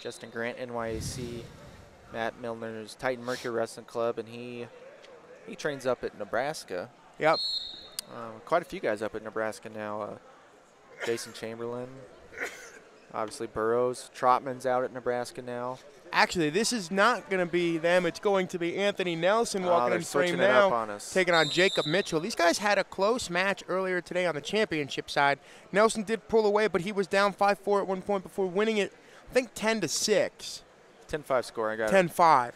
Justin Grant, NYAC, Matt Milner's Titan Mercury Wrestling Club, and he trains up at Nebraska. Yep. Quite a few guys up at Nebraska now. Jason Chamberlain, obviously Burrows. Trotman's out at Nebraska now. Actually, this is not going to be them. It's going to be Anthony Nelson walking in frame now, now, taking on Jacob Mitchell. These guys had a close match earlier today on the championship side. Nelson did pull away, but he was down 5-4 at one point before winning it, I think 10-6. 10-5 score, I got 10-5.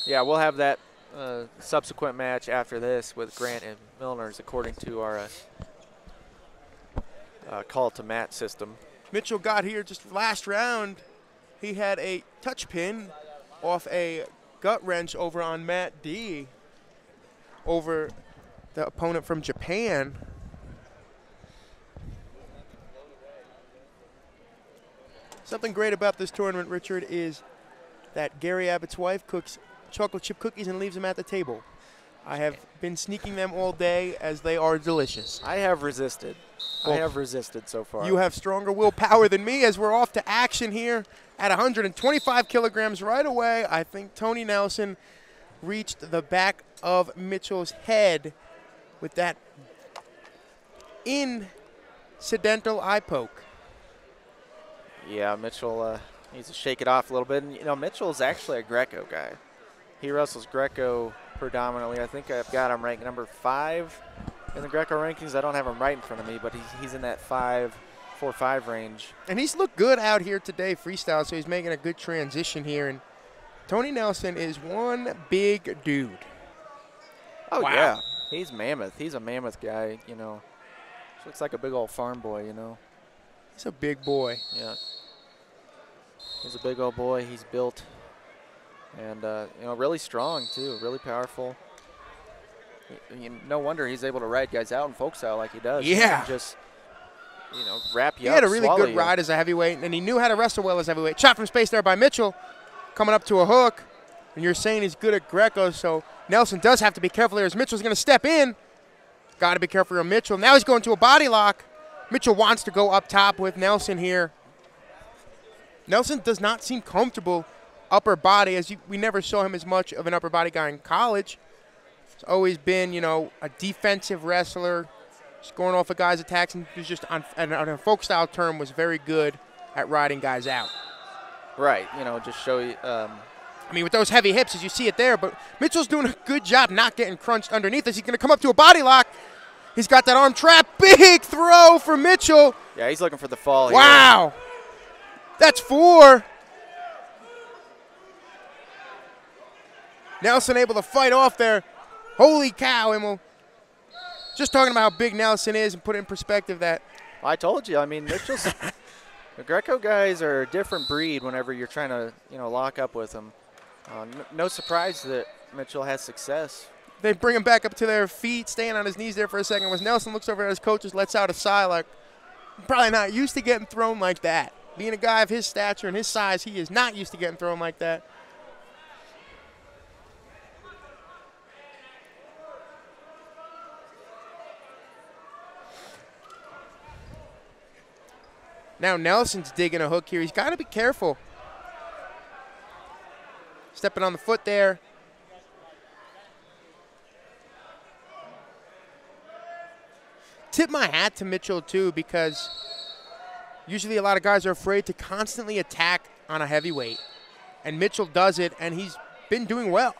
Yeah, we'll have that subsequent match after this with Grant and Milner's, according to our call to Matt system. Mitchell got here just last round. He had a touch pin off a gut wrench over on Matt D over the opponent from Japan. Something great about this tournament, Richard, is that Gary Abbott's wife cooks chocolate chip cookies and leaves them at the table. I have been sneaking them all day as they are delicious. I have resisted. Well, I have resisted so far. You have stronger willpower than me as we're off to action here at 125 kilograms right away. I think Tony Nelson reached the back of Mitchell's head with that incidental eye poke. Yeah, Mitchell needs to shake it off a little bit. And, you know, Mitchell's actually a Greco guy. He wrestles Greco predominantly. I think I've got him ranked number 5 in the Greco rankings. I don't have him right in front of me, but he's in that 4-5 range. And he's looked good out here today, freestyle, so he's making a good transition here. And Tony Nelson is one big dude. Oh, wow. Yeah. He's mammoth. He's a mammoth guy, you know. Looks like a big old farm boy, you know. He's a big boy. Yeah. He's a big old boy. He's built. And, you know, really strong, too. Really powerful. No wonder he's able to ride guys out in folk style like he does. Yeah. He can just, you know, wrap you up, He had a really good you. ride as a heavyweight, and he knew how to wrestle well as a heavyweight. Shot from space there by Mitchell. Coming up to a hook. And you're saying he's good at Greco, so Nelson does have to be careful here as Mitchell's going to step in. Got to be careful of Mitchell. Now he's going to a body lock. Mitchell wants to go up top with Nelson here. Nelson does not seem comfortable upper body, as we never saw him as much of an upper body guy in college. He's always been, you know, a defensive wrestler, scoring off of guys' attacks, and was just on a folk style term was very good at riding guys out. Right, you know, just show you. I mean, with those heavy hips, as you see it there, but Mitchell's doing a good job not getting crunched underneath us. He's going to come up to a body lock. He's got that arm trap. Big throw for Mitchell. Yeah, he's looking for the fall here. Wow. That's 4. Nelson able to fight off there. Holy cow, Emil. Just talking about how big Nelson is and put it in perspective that. Well, I told you. I mean, Mitchell's the Greco guys are a different breed whenever you're trying to, you know, lock up with them. No surprise that Mitchell has success. They bring him back up to their feet, staying on his knees there for a second. As Nelson looks over at his coaches, lets out a sigh like, I'm probably not used to getting thrown like that. Being a guy of his stature and his size, he is not used to getting thrown like that. Now Nelson's digging a hook here. He's got to be careful. Stepping on the foot there. Tip my hat to Mitchell, too, because usually a lot of guys are afraid to constantly attack on a heavyweight. And Mitchell does it, and he's been doing well.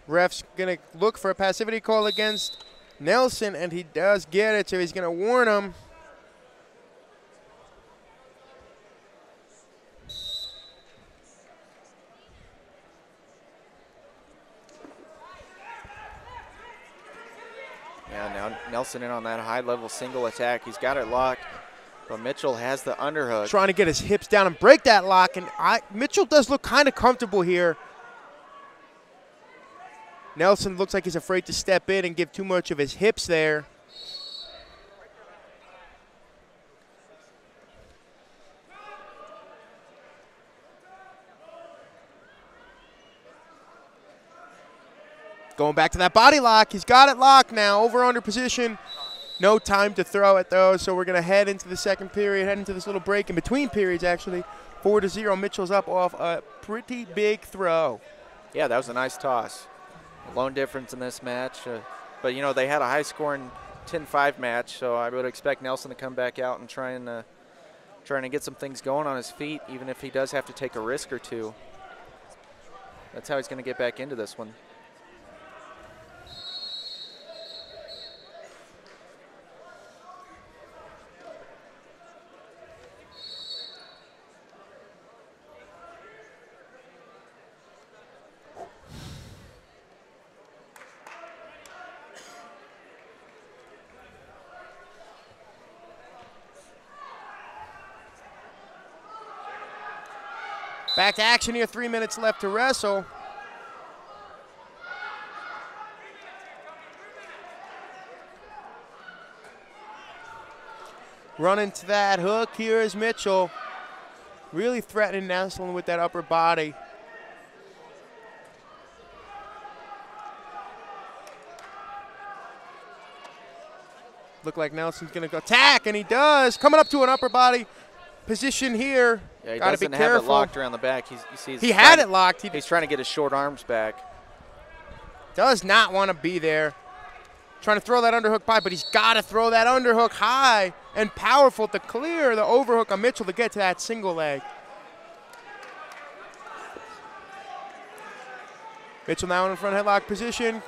Ref's going to look for a passivity call against Nelson, and he does get it, so he's going to warn him. Yeah, now Nelson in on that high-level single attack. He's got it locked, But Mitchell has the underhook. Trying to get his hips down and break that lock. And Mitchell does look kind of comfortable here. Nelson looks like he's afraid to step in and give too much of his hips there. Going back to that body lock. He's got it locked now. Over-under position. No time to throw it, though, so we're going to head into the second period, head into this little break in between periods, actually. 4-0. Mitchell's up off a pretty big throw. Yeah, that was a nice toss. Lone difference in this match. But, you know, they had a high-scoring 10-5 match, so I would expect Nelson to come back out and trying to get some things going on his feet, even if he does have to take a risk or two. That's how he's going to get back into this one. Back to action here, 3 minutes left to wrestle. Running to that hook, here is Mitchell. Really threatening Nelson with that upper body. Look like Nelson's gonna go attack, and he does. Coming up to an upper body position here. Yeah, he Gotta doesn't be have it careful. locked around the back. He had it locked. He's trying to get his short arms back. Does not want to be there. Trying to throw that underhook by, but he's got to throw that underhook high and powerful to clear the overhook on Mitchell to get to that single leg. Mitchell now in front headlock position.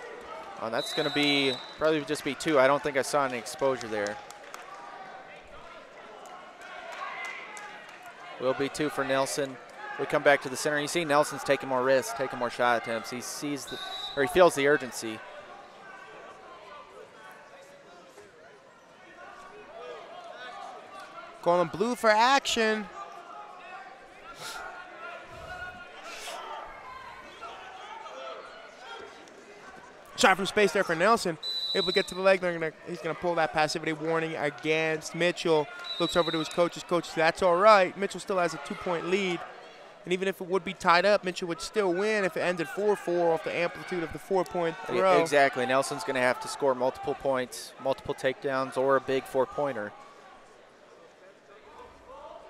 Oh, that's going to probably just be 2. I don't think I saw any exposure there. Will be 2 for Nelson. We come back to the center. You see Nelson's taking more risks, taking more shot attempts. He feels the urgency. Going blue for action. Shot from space there for Nelson. Able to get to the leg. He's going to pull that passivity warning against Mitchell. Looks over to his coach. His coach says, that's all right. Mitchell still has a 2-point lead. And even if it would be tied up, Mitchell would still win if it ended 4-4 off the amplitude of the 4-point throw. Exactly. Nelson's going to have to score multiple points, multiple takedowns, or a big 4-pointer.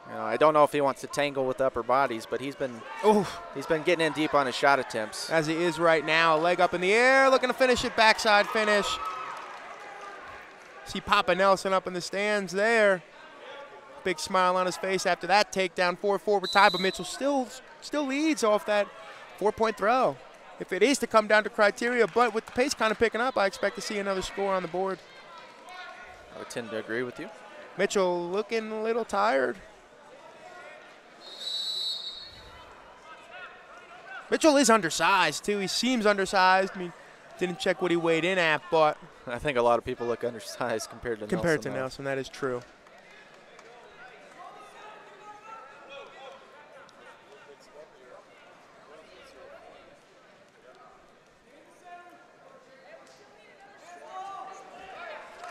You know, I don't know if he wants to tangle with upper bodies, but he's been getting in deep on his shot attempts. As he is right now. Leg up in the air, looking to finish it, backside finish. See Papa Nelson up in the stands there. Big smile on his face after that takedown. 4-4 we're tied, but Mitchell still leads off that 4-point throw. If it is to come down to criteria, but with the pace kind of picking up, I expect to see another score on the board. I would tend to agree with you. Mitchell looking a little tired. Mitchell is undersized, too. He seems undersized. I mean, didn't check what he weighed in at, but I think a lot of people look undersized compared to Nelson. That is true.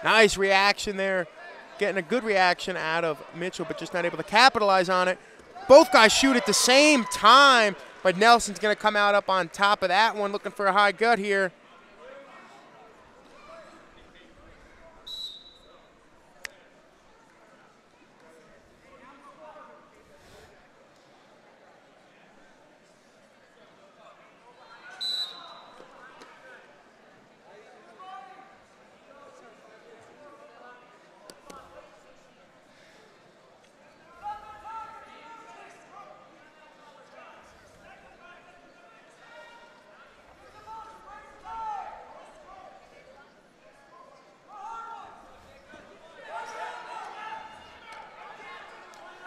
Nice reaction there. Getting a good reaction out of Mitchell, but just not able to capitalize on it. Both guys shoot at the same time, but Nelson's going to come out up on top of that one, looking for a high gut here.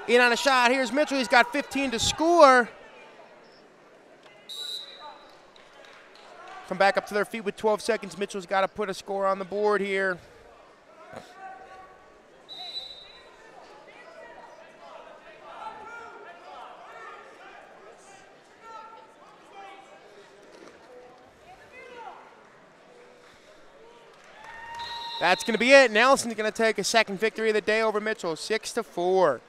In on a shot. Here's Mitchell. He's got 15 to score. Come back up to their feet with 12 seconds. Mitchell's got to put a score on the board here. That's going to be it. Nelson's going to take a second victory of the day over Mitchell, 6-4.